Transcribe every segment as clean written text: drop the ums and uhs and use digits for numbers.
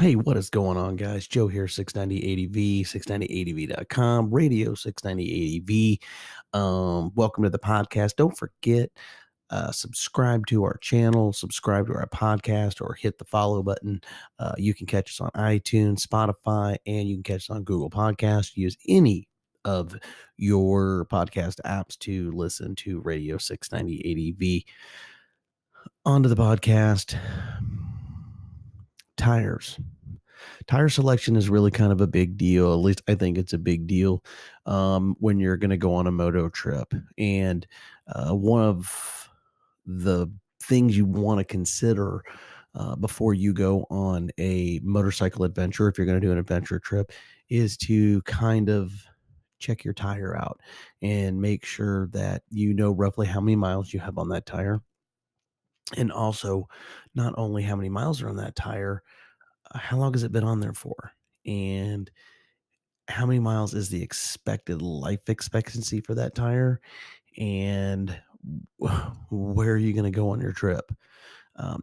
Hey, what is going on, guys? Joe here, 690ADV, 690ADV.com, radio 690ADV. Welcome to the podcast. Don't forget, subscribe to our channel, subscribe to our podcast, or hit the follow button. You can catch us on iTunes, Spotify, and you can catch us on Google Podcasts. Use any of your podcast apps to listen to radio 690ADV. On to the podcast. Tire selection is really kind of a big deal. At least I think it's a big deal when you're going to go on a moto trip. And one of the things you want to consider before you go on a motorcycle adventure, if you're going to do an adventure trip, is to kind of check your tire out and make sure that you know roughly how many miles you have on that tire. And also, not only how many miles are on that tire, how long has it been on there for? And how many miles is the expected life expectancy for that tire? And where are you going to go on your trip?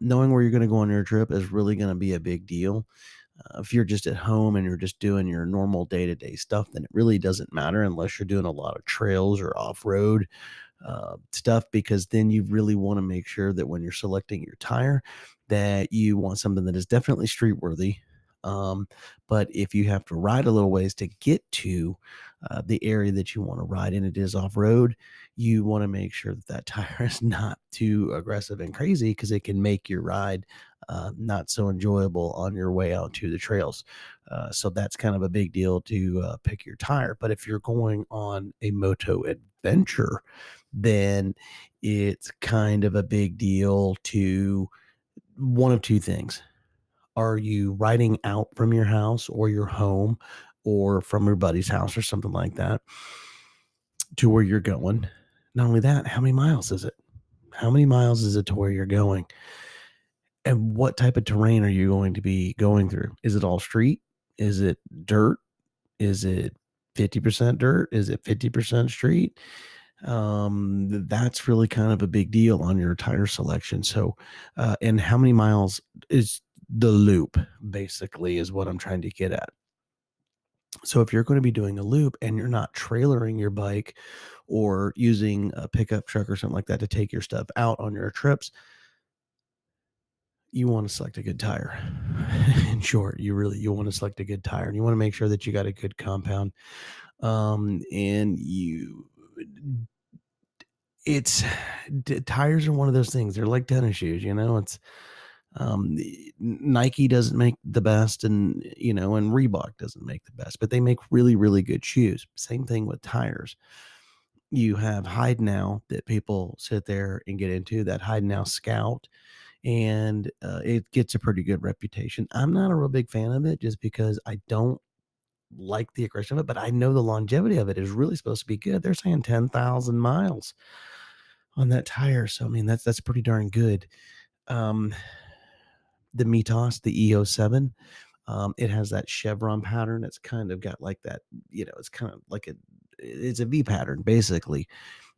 Knowing where you're going to go on your trip is really going to be a big deal. If you're just at home and you're just doing your normal day-to-day stuff, then it really doesn't matter unless you're doing a lot of trails or off-road stuff, because then you really want to make sure that when you're selecting your tire, that you want something that is definitely street worthy. But if you have to ride a little ways to get to the area that you want to ride and it is off-road, you want to make sure that that tire is not too aggressive and crazy, because it can make your ride not so enjoyable on your way out to the trails. So that's kind of a big deal to pick your tire. But if you're going on a moto adventure, then it's kind of a big deal to one of two things. Are you riding out from your house or your home or from your buddy's house or something like that to where you're going? Not only that, how many miles is it? How many miles is it to where you're going? And what type of terrain are you going to be going through? Is it all street? Is it dirt? Is it 50% dirt? Is it 50% street? That's really kind of a big deal on your tire selection. So, and how many miles is the loop, basically, is what I'm trying to get at. So if you're going to be doing a loop and you're not trailering your bike or using a pickup truck or something like that to take your stuff out on your trips, you want to select a good tire. In short, you want to select a good tire, and you want to make sure that you got a good compound. And tires are one of those things. They're like tennis shoes, it's Nike doesn't make the best, and and Reebok doesn't make the best, but they make really, really good shoes. Same thing with tires. You have Hide Now that people sit there and get into, that Hide Now Scout, and it gets a pretty good reputation. I'm not a real big fan of it just because I don't like the aggression of it, but I know the longevity of it is really supposed to be good. They're saying 10,000 miles on that tire. So, I mean, that's pretty darn good. The Mitos, the EO7, it has that chevron pattern. It's kind of got like that, it's kind of like it's a V pattern basically.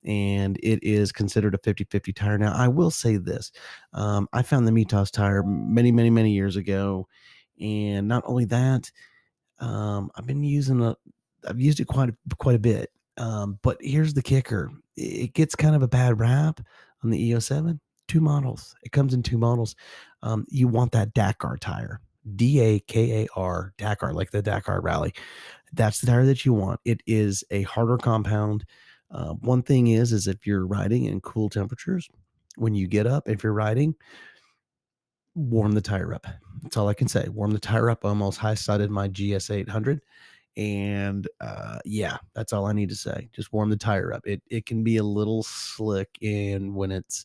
And it is considered a 50-50 tire. Now, I will say this. I found the Mitos tire many, many, many years ago. And not only that, I've used it quite a bit. But here's the kicker. It gets kind of a bad rap on the EO7. Two models. It comes in two models. You want that Dakar tire. DAKAR, Dakar, like the Dakar Rally. That's the tire that you want. It is a harder compound. One thing is if you're riding in cool temperatures, when you get up, if you're riding, warm the tire up. That's all I can say. Warm the tire up. I almost high-sided my GS 800. And yeah, that's all I need to say. Just warm the tire up. It can be a little slick in when it's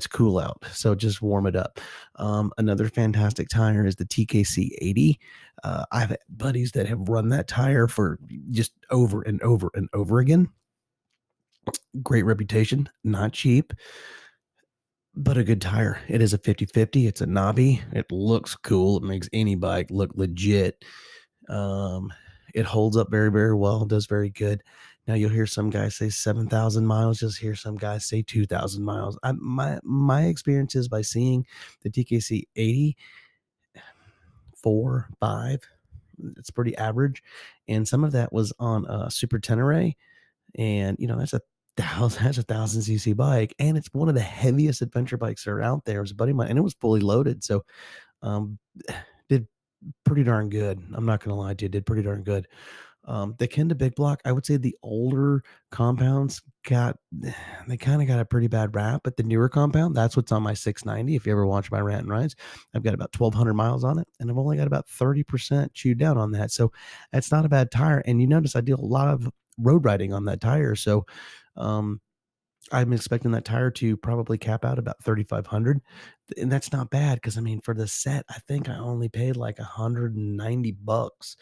cool out. So just warm it up. Another fantastic tire is the TKC 80. I've had buddies that have run that tire for just over and over and over again. Great reputation, not cheap, but a good tire. It is a 50-50. It's a knobby. It looks cool. It makes any bike look legit. It holds up very, very well. Does very good. Now you'll hear some guys say 7,000 miles. Just hear some guys say 2,000 miles. My experience is by seeing the TKC 80, 4, 5. It's pretty average, and some of that was on a Super Tenere, and, that's a 1,000 cc bike, and it's one of the heaviest adventure bikes that are out there. It was a buddy of mine, and it was fully loaded, so, um, did pretty darn good. I'm not gonna lie to you, did pretty darn good. The Kenda Big Block, I would say the older compounds got they kinda got a pretty bad rap, but the newer compound, that's what's on my 690. If you ever watch my rant and rides, I've got about 1,200 miles on it, and I've only got about 30% chewed down on that, so that's not a bad tire, and you notice I do a lot of road riding on that tire, so, um, I'm expecting that tire to probably cap out about 3,500, and that's not bad because I mean, for the set, I think I only paid like 190 bucks.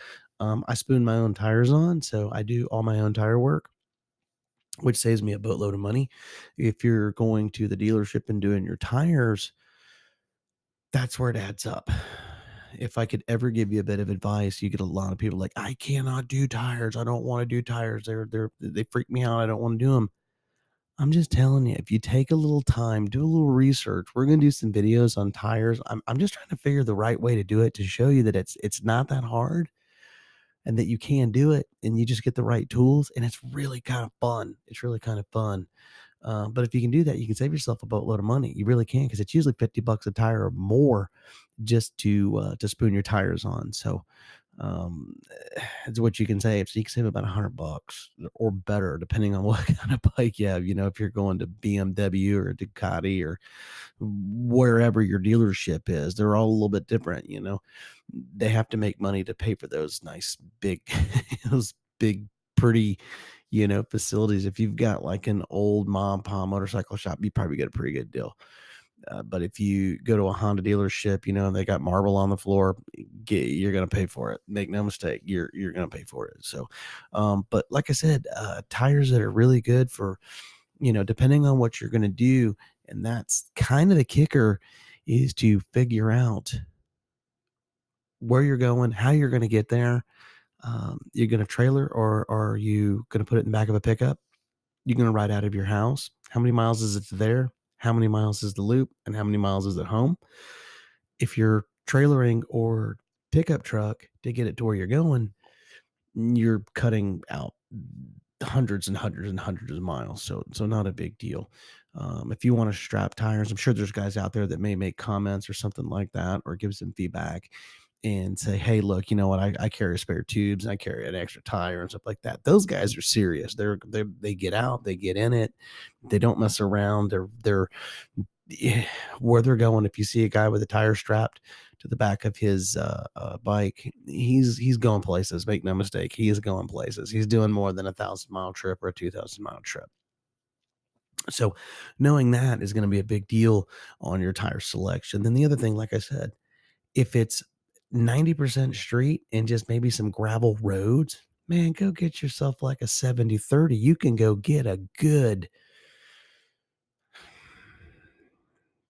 I spoon my own tires on, so I do all my own tire work, which saves me a boatload of money. If you're going to the dealership and doing your tires, that's where it adds up. If I could ever give you a bit of advice, you get a lot of people like, I cannot do tires. I don't want to do tires. They freak me out. I don't want to do them. I'm just telling you, if you take a little time, do a little research, we're gonna do some videos on tires. I'm just trying to figure the right way to do it to show you that it's not that hard and that you can do it and you just get the right tools and it's really kind of fun. It's really kind of fun. But if you can do that, you can save yourself a boatload of money. You really can because it's usually 50 bucks a tire or more just to spoon your tires on. So um, it's what you can save. So you can save about 100 bucks or better, depending on what kind of bike you have. If you're going to BMW or Ducati or wherever your dealership is, they're all a little bit different. They have to make money to pay for those nice big, those big, pretty, facilities. If you've got like an old mom and pop motorcycle shop, you probably get a pretty good deal. But if you go to a Honda dealership, and they got marble on the floor, you're going to pay for it. Make no mistake, you're going to pay for it. So, but like I said, tires that are really good for, depending on what you're going to do, and that's kind of the kicker, is to figure out where you're going, how you're going to get there. You're going to trailer, or are you going to put it in the back of a pickup? You're going to ride out of your house. How many miles is it to there? How many miles is the loop? And how many miles is it home? If you're trailering or pickup truck to get it to where you're going, you're cutting out hundreds and hundreds and hundreds of miles. So not a big deal. If you want to strap tires, I'm sure there's guys out there that may make comments or something like that, or give some feedback and say, hey, look, you know what? I carry spare tubes and I carry an extra tire and stuff like that. Those guys are serious. They get out, they get in it, they don't mess around. They're yeah, where they're going. If you see a guy with a tire strapped to the back of his bike, he's going places. Make no mistake, he is going places. He's doing more than 1,000 mile trip or a 2,000 mile trip. So knowing that is going to be a big deal on your tire selection. Then the other thing, like I said, if it's 90% street and just maybe some gravel roads, man, go get yourself like a 70/30. You can go get a good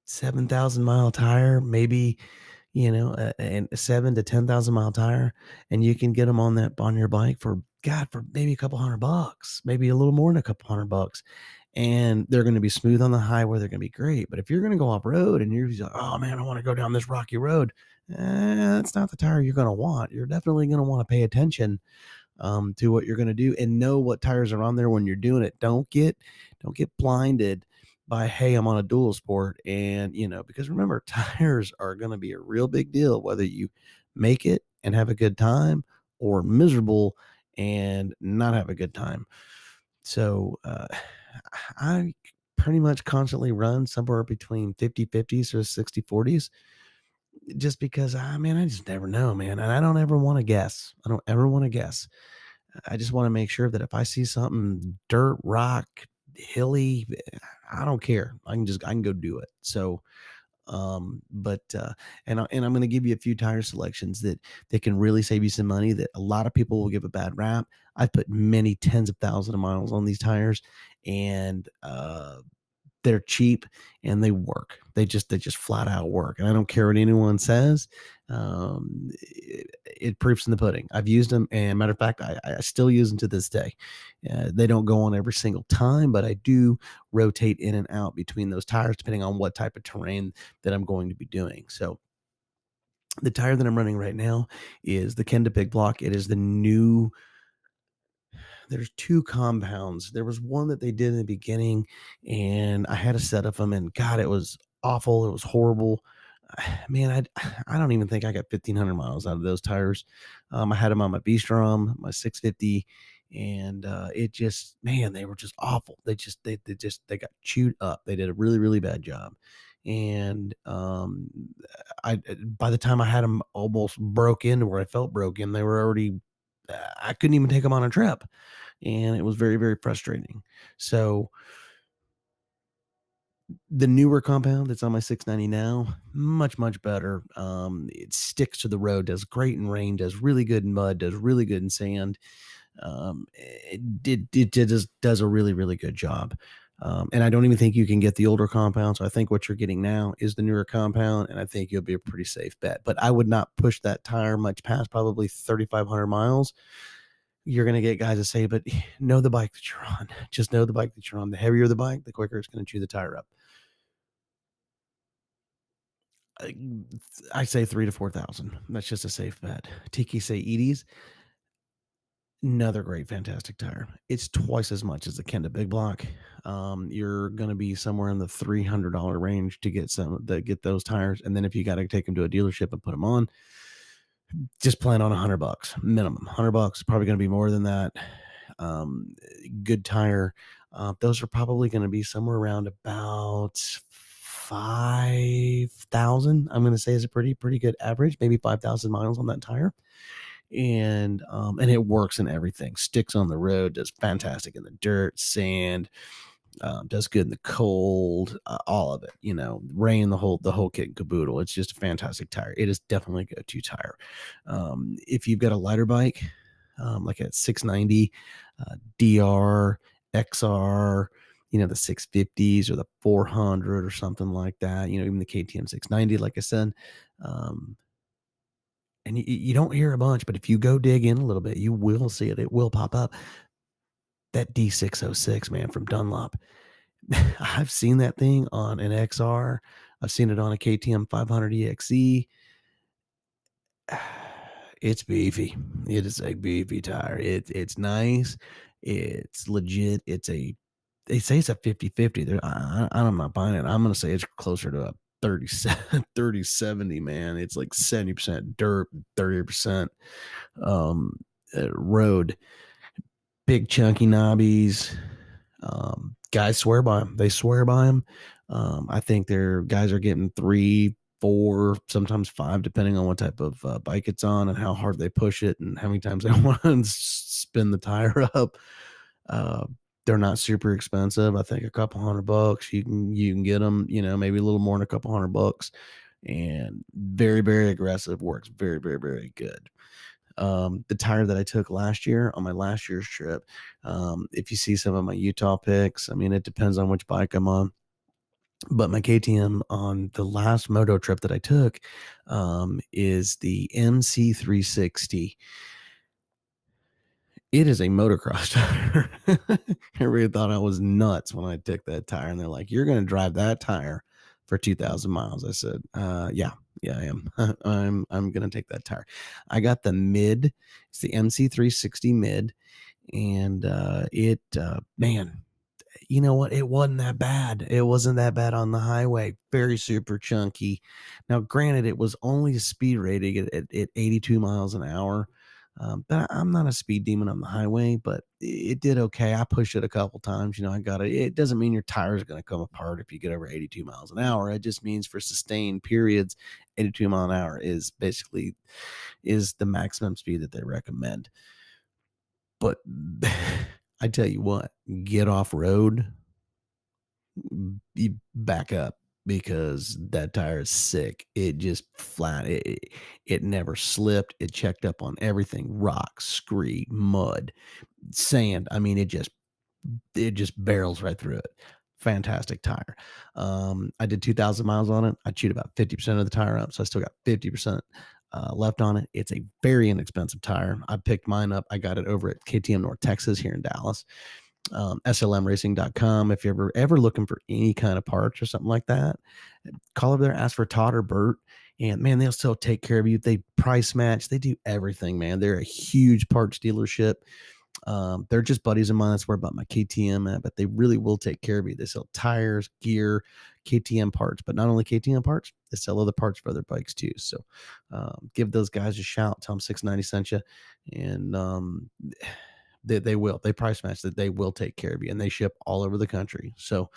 7,000 mile tire, maybe, and a 7 to 10,000 mile tire, and you can get them on your bike for God, for maybe a couple $100, maybe a little more than a couple $100, and they're going to be smooth on the highway. They're going to be great. But if you're going to go off road and you're like, oh man, I want to go down this rocky road, that's not the tire you're going to want. You're definitely going to want to pay attention to what you're going to do and know what tires are on there when you're doing it. Don't get blinded by, hey, I'm on a dual sport, and because remember, tires are going to be a real big deal whether you make it and have a good time or miserable and not have a good time. So I pretty much constantly run somewhere between 50/50s or 60/40s, just because I just never know, man, and I don't ever want to guess. I don't ever want to guess. I just want to make sure that if I see something dirt, rock, hilly, I don't care. I can go do it. So, but and I'm going to give you a few tire selections that can really save you some money that a lot of people will give a bad rap. I've put many tens of thousands of miles on these tires, and they're cheap and they work. They just flat out work. And I don't care what anyone says. It proofs in the pudding. I've used them, and matter of fact, I still use them to this day. They don't go on every single time, but I do rotate in and out between those tires depending on what type of terrain that I'm going to be doing. So The tire that I'm running right now is the Kenda Big Block. It is the new there's 2 compounds. There was one that they did in the beginning, and I had a set of them, and God, it was awful. It was horrible. Man, I don't even think I got 1,500 miles out of those tires. I had them on my V-Strom, my 650, and it just, man, they were just awful. They got chewed up. They did a really, really bad job. And I by the time I had them almost broke into where I felt broken, they were already I couldn't even take them on a trip, and it was very, very frustrating. So the newer compound that's on my 690 now, much, much better. It sticks to the road, does great in rain, does really good in mud, does really good in sand. It does a really, really good job. And I don't even think you can get the older compound. So I think what you're getting now is the newer compound, and I think you'll be a pretty safe bet. But I would not push that tire much past probably 3,500 miles. You're going to get guys that say, but know the bike that you're on. Just know the bike that you're on. The heavier the bike, the quicker it's going to chew the tire up. I I say 3 to 4,000. That's just a safe bet. Tiki say Edie's, another great, fantastic tire. It's twice as much as the Kenda Big Block. You're going to be somewhere in the $300 range to get those tires, and then if you got to take them to a dealership and put them on, just plan on $100 minimum. $100, probably going to be more than that. Good tire. Those are probably going to be somewhere around about 5,000. I'm going to say is a pretty good average, maybe 5,000 miles on that tire. And it works in everything. Sticks on the road, does fantastic in the dirt, sand, does good in the cold, all of it. Rain, the whole kit and caboodle. It's just a fantastic tire. It is definitely a go-to tire. If you've got a lighter bike, like a 690, DR, XR, the 650s or the 400 or something like that. Even the KTM 690, like I said. And you don't hear a bunch, but if you go dig in a little bit, you will see it. It will pop up. That D606, man, from Dunlop. I've seen that thing on an XR. I've seen it on a KTM 500 EXE. It's beefy. It is a beefy tire. It's nice. It's legit. They say it's a 50-50. I'm not buying it. I'm going to say it's closer to a 30-70, man. It's like 70% dirt, 30% road. Big chunky knobbies. Guys swear by them. They swear by them. I think their guys are getting 3, 4, sometimes 5, depending on what type of bike it's on and how hard they push it and how many times they want to spin the tire up. They're not super expensive. I think a couple $100 you can get them, maybe a little more than a couple $100, and very, very aggressive, works very, very, very good. The tire that I took last year on my last year's trip, if you see some of my Utah pics, I mean, it depends on which bike I'm on, but my KTM on the last moto trip that I took, is the MC360. It is a motocross tire. Everybody thought I was nuts when I took that tire, and they're like, "You're going to drive that tire for 2,000 miles?" I said, "Yeah, I am. I'm going to take that tire." I got the mid. It's the MC360 mid, and man, you know what? It wasn't that bad. It wasn't that bad on the highway. Very super chunky. Now, granted, it was only speed rating at 82 miles an hour. But I'm not a speed demon on the highway, but it did okay. I pushed it a couple times. I got it. It doesn't mean your tires are going to come apart if you get over 82 miles an hour. It just means for sustained periods, 82 mile an hour is basically the maximum speed that they recommend. But I tell you what, get off road, you back up, because that tire is sick. It just flat. It never slipped. It checked up on everything: rock, scree, mud, sand. I mean, it just barrels right through it. Fantastic tire. I did 2,000 miles on it. I chewed about 50% of the tire up, so I still got 50% left on it. It's a very inexpensive tire. I picked mine up. I got it over at KTM North Texas here in Dallas. slmracing.com. If you're ever looking for any kind of parts or something like that, call over there, ask for Todd or Bert, And man, they'll still take care of you. They price match. They do everything, man. They're a huge parts dealership. They're just buddies of mine. That's where I bought my KTM at, but they really will take care of you. They sell tires, gear, KTM parts, but not only KTM parts, they sell other parts for other bikes too. So give those guys a shout. Tell them 690 sent you, and they will. They price match that. They will take care of you, and they ship all over the country. So,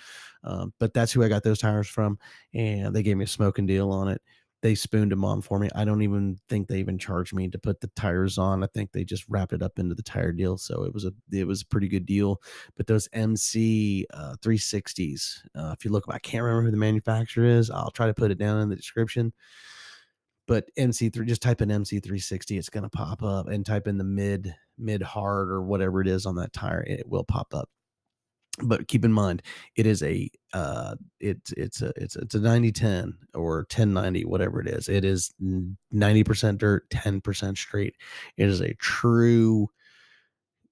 but that's who I got those tires from, and they gave me a smoking deal on it. They spooned them on for me. I don't even think they even charged me to put the tires on. I think they just wrapped it up into the tire deal. So it was a pretty good deal. But those MC 360s, if you look, I can't remember who the manufacturer is. I'll try to put it down in the description. But MC3, just type in MC360, it's going to pop up, and type in the mid hard or whatever it is on that tire, it will pop up. But keep in mind, it is a it's a 90-10 or 10-90, whatever it is. It is 90% dirt, 10% straight. It is a true,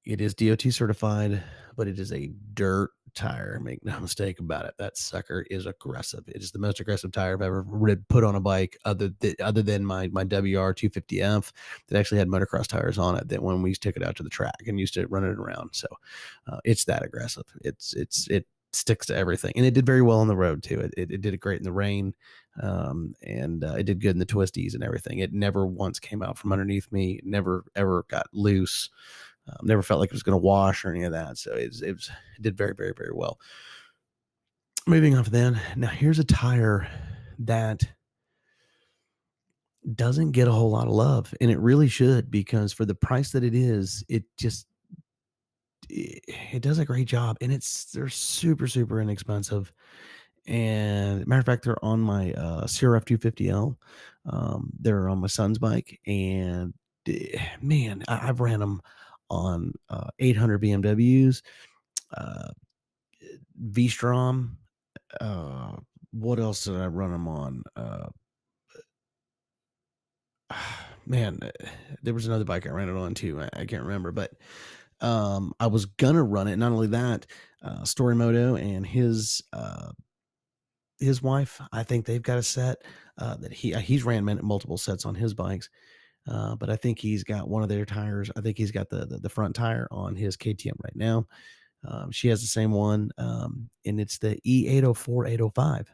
it is DOT certified, but it is a dirt tire. Make no mistake about it. That sucker is aggressive. It is the most aggressive tire I've ever put on a bike, other than my WR 250F that actually had motocross tires on it. That when we took it out to the track and used to run it around, so it's that aggressive. It sticks to everything, and it did very well on the road too. It did it great in the rain, and it did good in the twisties and everything. It never once came out from underneath me. It never ever got loose. Never felt like it was going to wash or any of that. So it did very, very, very well. Moving off then, now here's a tire that doesn't get a whole lot of love, and it really should, because for the price that it is, it does a great job, and they're super, super inexpensive. And matter of fact, they're on my CRF 250L. They're on my son's bike, and man, I've ran them on 800 BMWs, uh, V-Strom. Uh, what else did I run them on? Man, there was another bike I ran it on too. I can't remember, but I was gonna run it. Not only that, Storymoto and his wife, I think they've got a set that he's ran multiple sets on his bikes. But I think he's got one of their tires. I think he's got the front tire on his KTM right now. She has the same one, and it's the E804 805.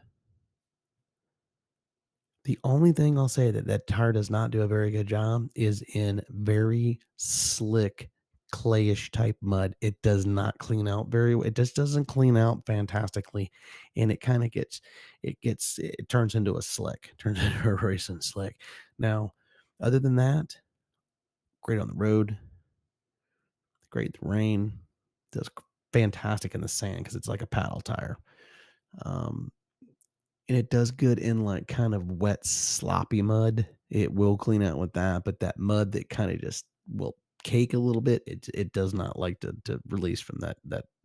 The only thing I'll say that tire does not do a very good job is in very slick, clayish type mud. It does not clean out very well. It just doesn't clean out fantastically, and it kind of it turns into a slick, turns into a racing slick. Now, other than that, great on the road, great in the rain, does fantastic in the sand because it's like a paddle tire. Um, and it does good in like kind of wet, sloppy mud. It will clean out with that, but that mud that kind of just will cake a little bit, it does not like to release from that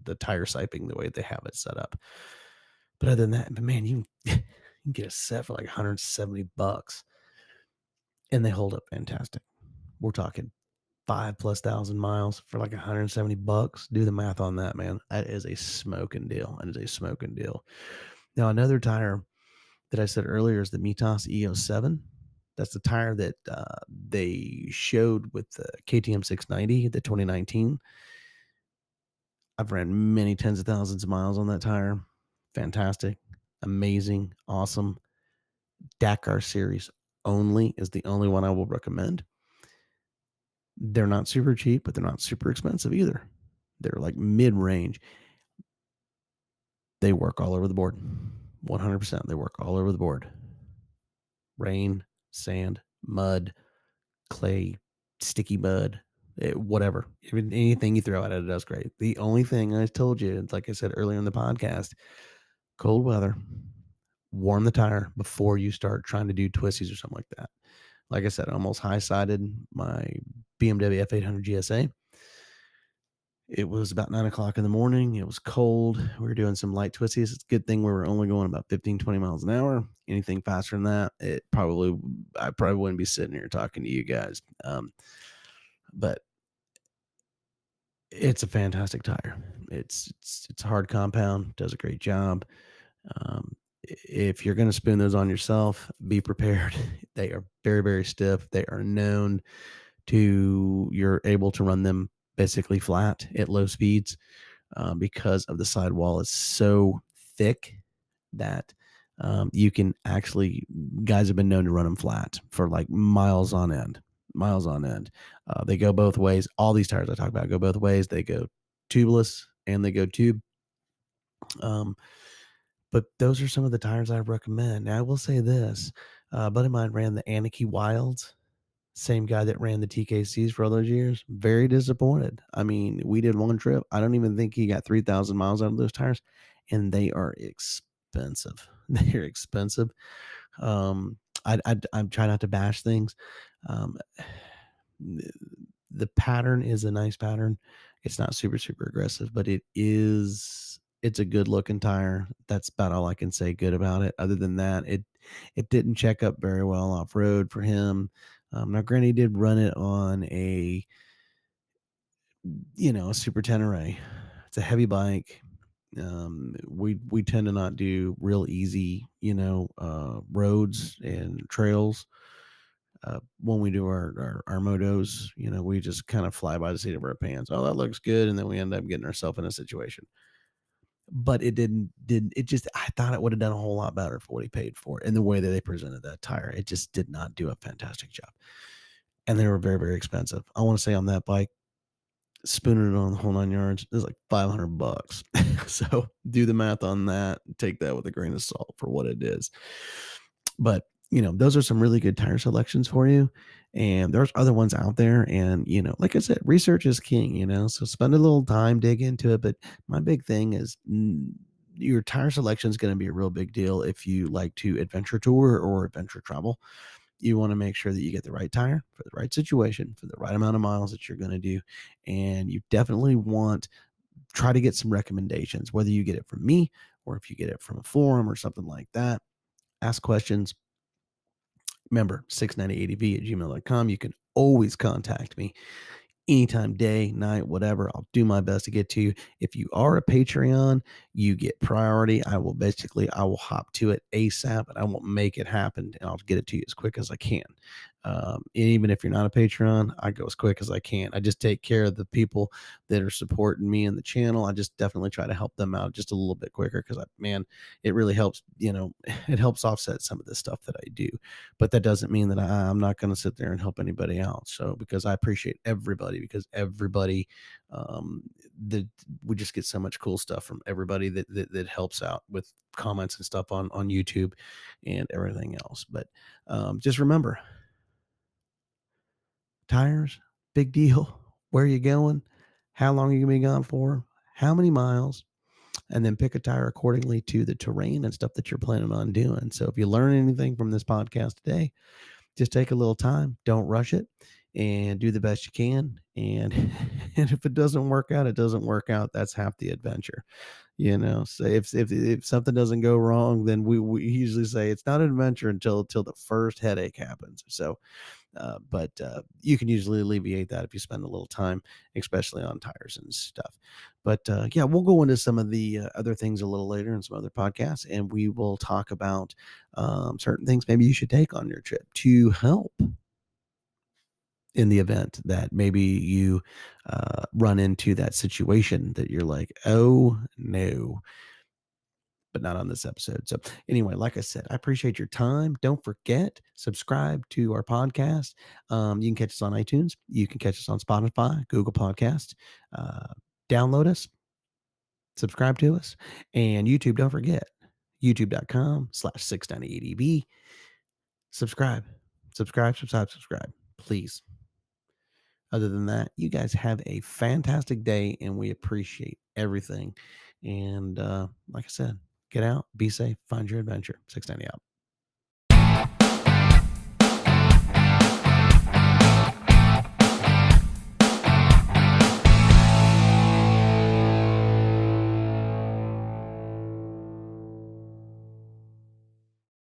the tire siping the way they have it set up. But other than that, but man, you can, you can get a set for like $170, and they hold up fantastic. We're talking 5,000+ miles for like $170. Do the math on that, man. That is a smoking deal. That is a smoking deal. Now, another tire that I said earlier is the Mitas EO7. That's the tire that they showed with the KTM 690, the 2019. I've ran many tens of thousands of miles on that tire. Fantastic, amazing, awesome. Dakar series only is the only one I will recommend. They're not super cheap, but they're not super expensive either. They're like mid-range. They work all over the board. 100%. They work all over the board. Rain, sand, mud, clay, sticky mud, whatever. Anything you throw at it does great. The only thing I told you, like I said earlier in the podcast, cold weather, warm the tire before you start trying to do twisties or something like that. Like I said, I almost high-sided my BMW F800 GSA. It was about 9 o'clock in the morning. It was cold. We were doing some light twisties. It's a good thing we were only going about 15, 20 miles an hour. Anything faster than that, I probably wouldn't be sitting here talking to you guys. But it's a fantastic tire. It's a hard compound, does a great job. if you're going to spoon those on yourself, be prepared. They are very, very stiff. They are known to, you're able to run them basically flat at low speeds because of the sidewall is so thick that you can actually, guys have been known to run them flat for like miles on end, miles on end. They go both ways. All these tires I talk about go both ways. They go tubeless and they go tube. Um, but those are some of the tires I recommend. Now, I will say this: a buddy of mine ran the Anarchy Wilds. Same guy that ran the TKCs for all those years. Very disappointed. I mean, we did one trip. I don't even think he got 3,000 miles out of those tires, and they are expensive. They're expensive. I'm trying not to bash things. Um, the pattern is a nice pattern. It's not super, super aggressive, but it's a good looking tire. That's about all I can say good about it. Other than that, it didn't check up very well off road for him. Now, granted, he did run it on a Super Tenere. It's a heavy bike. We tend to not do real easy, roads and trails. When we do our motos, we just kind of fly by the seat of our pants. Oh, that looks good, and then we end up getting ourselves in a situation. But it didn't it just, I thought it would have done a whole lot better for what he paid for and the way that they presented that tire. It just did not do a fantastic job. And they were very, very expensive. I want to say on that bike, spooning it on the whole 9 yards, it was like $500. So do the math on that. Take that with a grain of salt for what it is. But those are some really good tire selections for you. And there's other ones out there. And, like I said, research is king, so spend a little time, dig into it. But my big thing is your tire selection is going to be a real big deal if you like to adventure tour or adventure travel. You want to make sure that you get the right tire for the right situation, for the right amount of miles that you're going to do. And you definitely try to get some recommendations, whether you get it from me or if you get it from a forum or something like that. Ask questions. Remember, 690adv@gmail.com. You can always contact me anytime, day, night, whatever. I'll do my best to get to you. If you are a Patreon, you get priority. I will hop to it ASAP and I will make it happen and I'll get it to you as quick as I can. And even if you're not a Patreon, I go as quick as I can. I just take care of the people that are supporting me and the channel. I just definitely try to help them out just a little bit quicker because, it really helps, it helps offset some of the stuff that I do. But that doesn't mean that I'm not going to sit there and help anybody else. So, because I appreciate everybody, because everybody, that we just get so much cool stuff from everybody that helps out with comments and stuff on YouTube and everything else. But just remember, tires, big deal. Where are you going? How long are you going to be gone for? How many miles? And then pick a tire accordingly to the terrain and stuff that you're planning on doing. So if you learn anything from this podcast today, just take a little time, don't rush it, and do the best you can. And and if it doesn't work out, it doesn't work out. That's half the adventure. So if something doesn't go wrong, then we usually say it's not an adventure until the first headache happens. So but you can usually alleviate that if you spend a little time, especially on tires and stuff. But yeah, we'll go into some of the other things a little later in some other podcasts, and we will talk about certain things maybe you should take on your trip to help in the event that maybe you run into that situation that you're like, oh no, but not on this episode. So anyway, like I said, I appreciate your time. Don't forget, subscribe to our podcast. You can catch us on iTunes. You can catch us on Spotify, Google Podcast. Uh, Download us, subscribe to us, and YouTube. Don't forget, youtube.com/690adb. Subscribe, please. Other than that, you guys have a fantastic day, and we appreciate everything. And like I said, get out, be safe, find your adventure. 690 out.